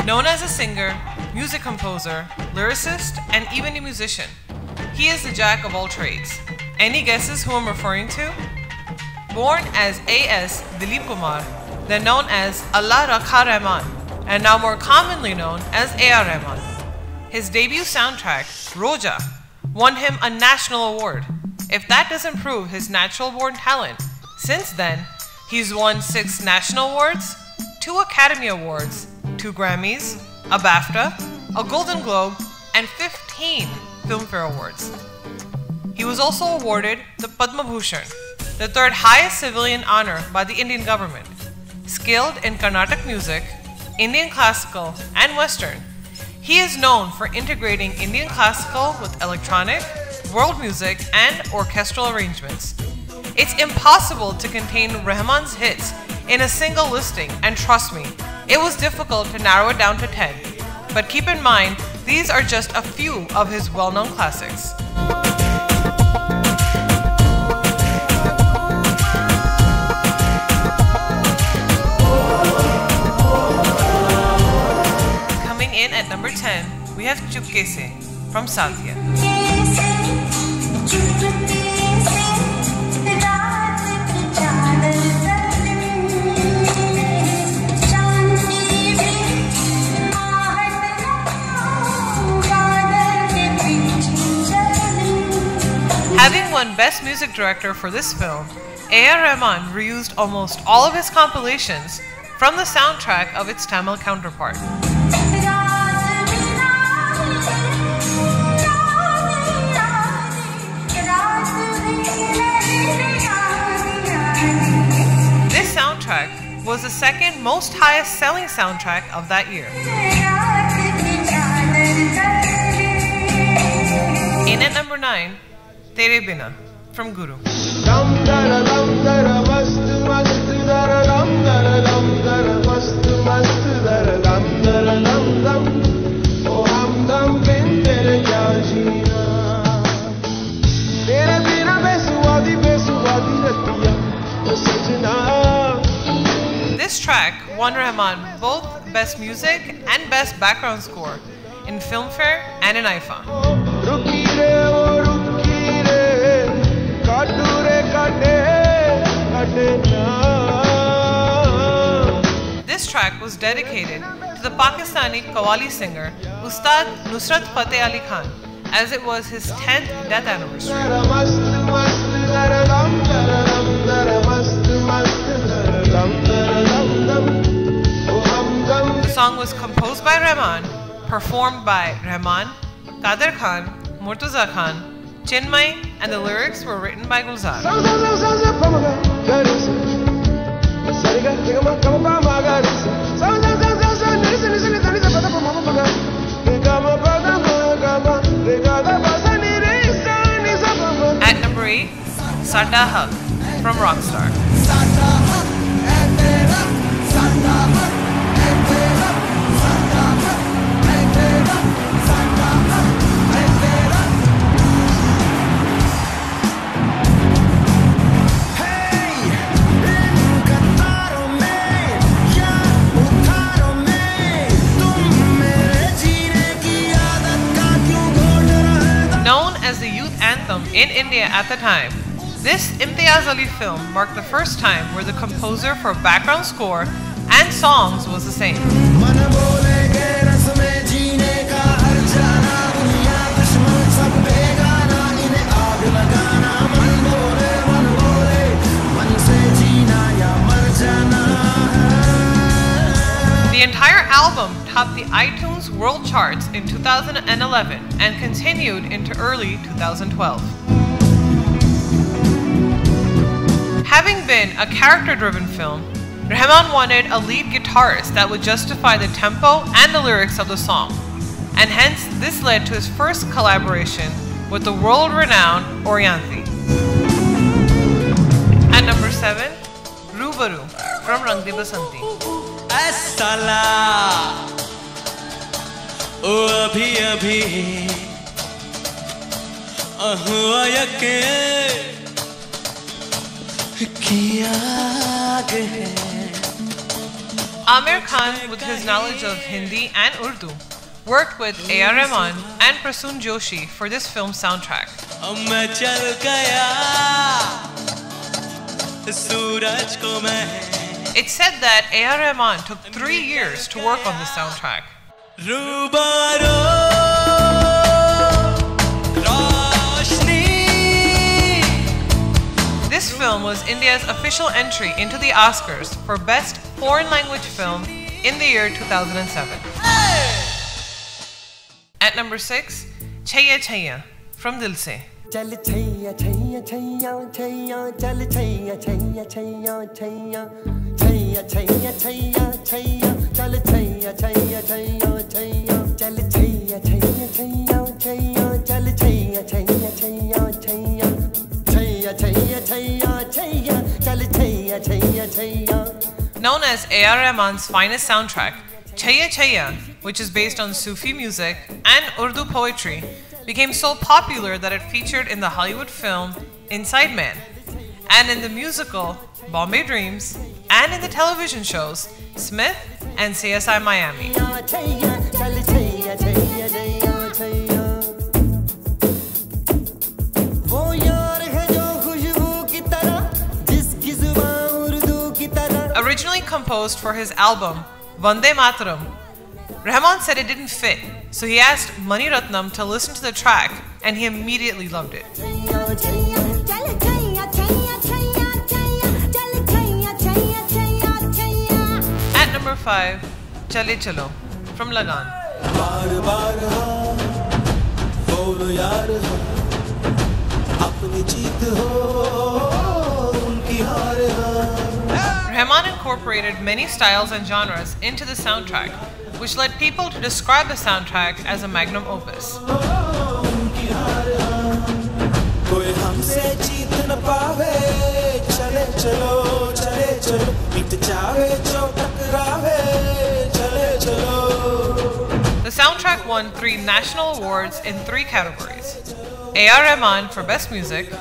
Known as a singer, music composer, lyricist, and even a musician, he is the jack of all trades. Any guesses who I'm referring to? Born as A.S. Dilip Kumar, then known as Allah Rakha Rahman, and now more commonly known as A.R. Rahman. His debut soundtrack, Roja, won him a national award. If that doesn't prove his natural-born talent, since then, he's won 6 national awards, 2 Academy Awards, 2 Grammys, a BAFTA, a Golden Globe, and 15 Filmfare Awards. He was also awarded the Padma Bhushan, the 3rd highest civilian honor by the Indian government. Skilled in Carnatic music, Indian classical, and Western, he is known for integrating Indian classical with electronic, world music, and orchestral arrangements. It's impossible to contain Rahman's hits in a single listing, and trust me, it was difficult to narrow it down to 10. But keep in mind, these are just a few of his well-known classics. Coming in at number 10, we have Chupke Se from Satya. Having won Best Music Director for this film, A.R. Rahman reused almost all of his compilations from the soundtrack of its Tamil counterpart. This soundtrack was the 2nd most highest selling soundtrack of that year. In at number 9, Tere Bina from Guru. This track won Rahman both Best Music and Best Background Score in Filmfare and in IFA. This track was dedicated to the Pakistani Qawwali singer Ustad Nusrat Fateh Ali Khan, as it was his 10th death anniversary. The song was composed by Rahman, performed by Rahman, Kader Khan, Murtaza Khan, Chinmay, and the lyrics were written by Gulzar. At number 8, Sada Haq from Rockstar. In India at the time, this Imtiaz Ali film marked the first time where the composer for background score and songs was the same. The entire album topped the iTunes World Charts in 2011 and continued into early 2012. Having been a character-driven film, Rahman wanted a lead guitarist that would justify the tempo and the lyrics of the song, and hence this led to his first collaboration with the world-renowned Orianthi. At number 7, Rubaru from Rang De Basanti. Aamir Khan, with his knowledge of Hindi and Urdu, worked with A.R. Rahman and Prasoon Joshi for this film's soundtrack. It's said that A.R. Rahman took 3 years to work on this soundtrack. This film was India's official entry into the Oscars for Best Foreign Language Film in the year 2007. At number 6, Chaiya Chaiya from Dil Se. चल छैया छैया छैया छैया चल छैया छैया छैया छैया छैया छैया छैया छैया चल छैया छैया छैया छैया चल छैया छैया छैया छैया चल छैया छैया छैया छैया छैया छैया छैया छैया चल Chaiyya Chaiyya Chaiyya. Known as A.R. Rahman's finest soundtrack, Chaiya Chaiya, which is based on Sufi music and Urdu poetry, became so popular that it featured in the Hollywood film Inside Man, and in the musical Bombay Dreams, and in the television shows Smith and CSI Miami. Originally composed for his album Vande Mataram, Rahman said it didn't fit, so he asked Mani Ratnam to listen to the track, and he immediately loved it. At number 5, Chale Chalo from Lagan. Rahman incorporated many styles and genres into the soundtrack, which led people to describe the soundtrack as a magnum opus. The soundtrack won 3 national awards in 3 categories: A.R. Rahman for Best Music,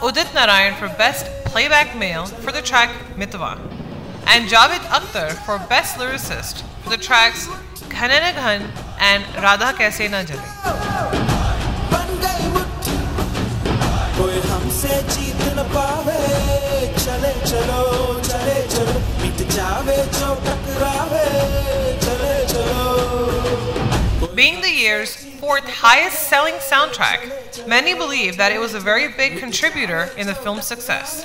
Udit Narayan for Best Playback Male for the track Mitwa, and Javed Akhtar for Best Lyricist for the tracks Ghane Ne Ghan and Radha Kaise Na Jale. Being the year's 4th highest selling soundtrack, many believe that it was a very big contributor in the film's success.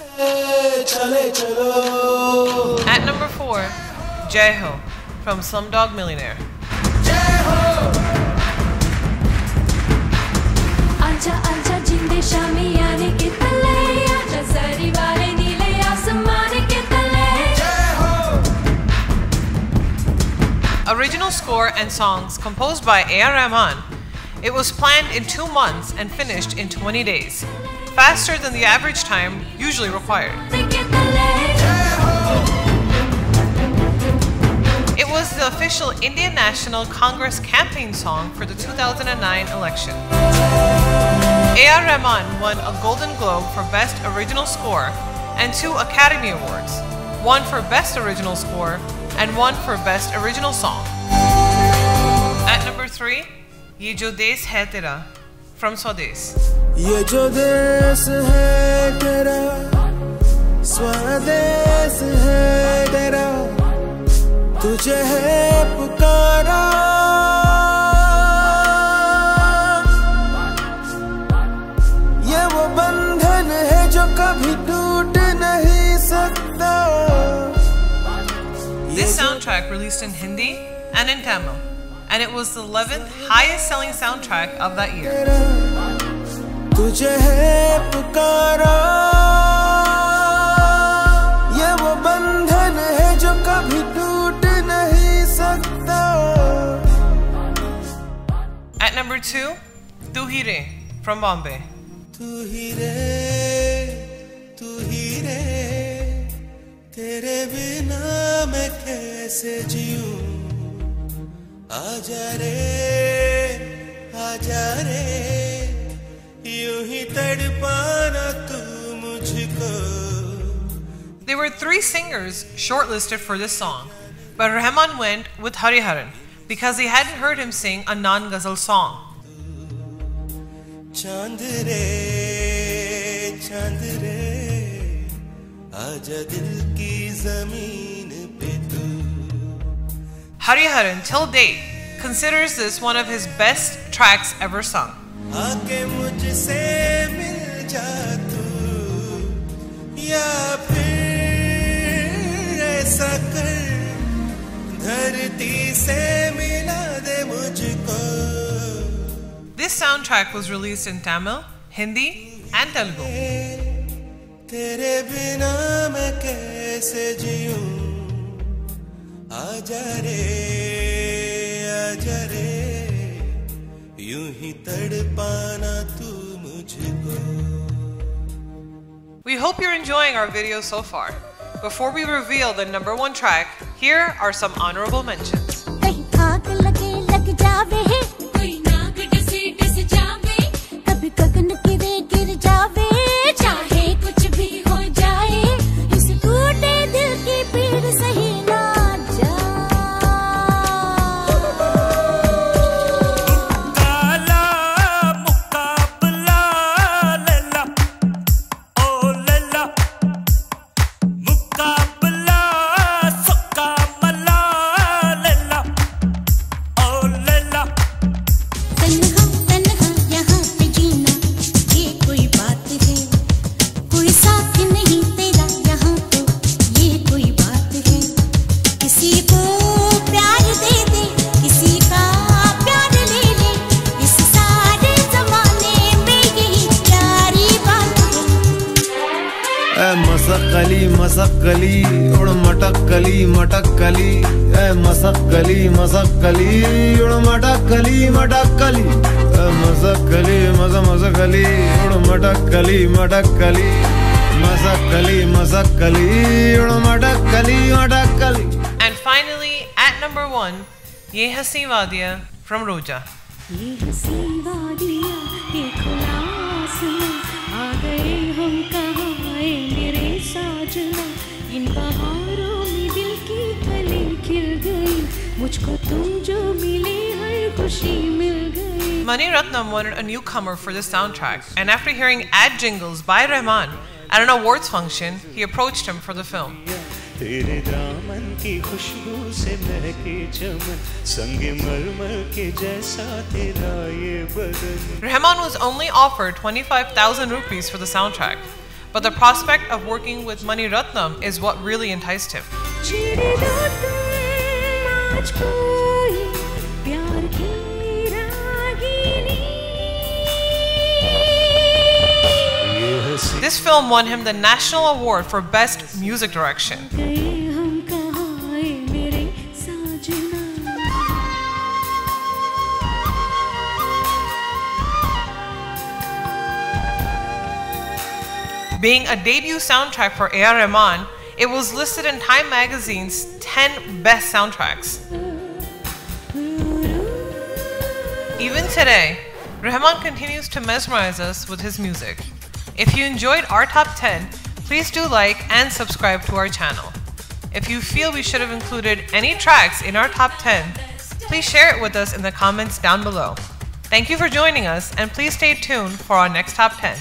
At number 4, Jai Ho from Slumdog Millionaire. Original score and songs composed by A.R. Rahman, it was planned in 2 months and finished in 20 days, faster than the average time usually required. It was the official Indian National Congress campaign song for the 2009 election. A.R. Rahman won a Golden Globe for Best Original Score and 2 Academy Awards, 1 for Best Original Score and 1 for Best Original Song. At number 3, Ye Jo Desh Hai Tera from Swades. Ye jo desh hai tera, Swades hai tera, tujhe hai pukara. Ye wo bandhan hai jo kabhi toot nahi sakta. This soundtrack released in Hindi and in Tamil, and it was the 11th highest selling soundtrack of that year. 2, Tu Hi Re from Bombay. तू ही रे तेरे बिना मैं कैसे जीऊं आजा रे यूं ही तड़पाना तू मुझको. There were 3 singers shortlisted for this song, but Rahman went with Hariharan because he hadn't heard him sing a non-ghazal song. चांद रे आजा दिल की ज़मीन पे तू. Hariharan, till date, considers this one of his best tracks ever sung. आके मुझसे मिल जा तू या फिर ऐसा कर धरती से मिला दे मुझको. This soundtrack was released in Tamil, Hindi, and Telugu. तेरे बिना मैं कैसे जीऊं आजा रे यूं ही तड़पाना तू मुझको. We hope you're enjoying our video so far. Before we reveal the number 1 track, here are some honorable mentions. कहीं आग लगे लग जावे, कोई नाग डसे डस जावे, कभी गगन गिरे गिर जावे, चाहे कुछ भी हो जाए, इस टूटे दिल की पीड़ सही ना जा. काला मुकाबला लैला ओ लैला मुकाबला सुक्का मला लैला ओ लैला. तन्हा यहाँ पे जीना ये कोई बात है, कोई साथ नहीं तेरा यहाँ तो ये कोई बात है. किसी को प्यार दे दे, किसी का प्यार ले ले, इस सारे जमाने में यही प्यारी बात है. ऐ मसक्कली मसक्कली उड़ मटक्कली मटक्कली ऐ मसक्कली मसक्कली उड़ मटक्कली मटक्कली ऐ मसक्कली मसक्कली उड़ मटक्कली मटक्कली मसक्कली मसक्कली उड़ मटक्कली मटक्कली. And finally, at number 1, Ye Hasi Wadiyan from Roja. ये हसी वादियाँ ये खुला आसमां, आ गए हम कहाँ आए मेरे साजना. इन बहारों में दिल की कली खिल गई, मुझको तुम जो मिले हर खुशी मिल गई. Mani Ratnam wanted a newcomer for this soundtrack, and after hearing ad jingles by Rahman at an awards function, he approached him for the film. तेरे दामन की खुशबू से महके चमन, संगे मरमर के जैसा तेरा ये बदन. Rahman was only offered 25,000 rupees for the soundtrack, but the prospect of working with Mani Ratnam is what really enticed him. छेड़े दो तुम आज कोई प्यार की रागिनी. ये हंसी This film won him the National Award for Best Music Direction. गए हम कहाँ आए मेरे साजना. Being a debut soundtrack for A.R. Rahman, it was listed in Time magazine's 10 best soundtracks. Even today, Rahman continues to mesmerize us with his music. If you enjoyed our top 10, please do like and subscribe to our channel. If you feel we should have included any tracks in our top 10, please share it with us in the comments down below. Thank you for joining us, and please stay tuned for our next top 10.